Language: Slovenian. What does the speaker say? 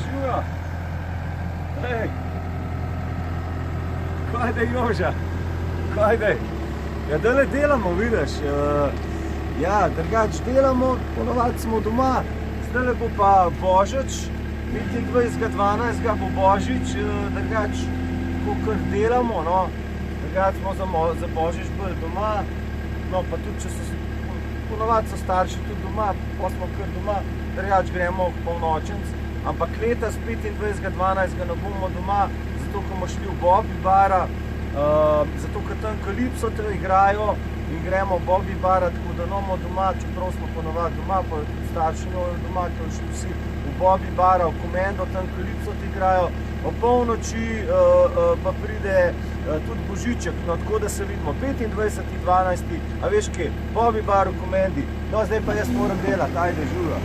imaš, Jujo? Hej! Kaj dej, Joža? Kaj dej? Ja, dale delamo, vidiš. Ja, drugač delamo, ponovadi smo doma. Zdajle bo pa Božič, 25.12. bo Božič, drugač, kakor delamo, no. Drugač smo za Božič bolj doma. No, pa tudi, če so, ponovadi so starši tudi doma, pa smo kar doma, drugač gremo v polnočenc. Ampak letos 25.12. ne bomo doma, zato ko bomo šli v Bobby bara, zato ker tam Kalipso igrajo in gremo v Bobby bara, tako da bomo doma, čeprav smo ponovadi doma, pa starši doma, ker šli vsi v Bobby bara, v Komendo, tam Kalipso igrajo, o polnoči pa pride tudi Božiček, no tako da se vidimo 25.12. A veš kaj, Bobby bar v Komendi, no zdaj pa jaz moram delati, ajde, Žujo.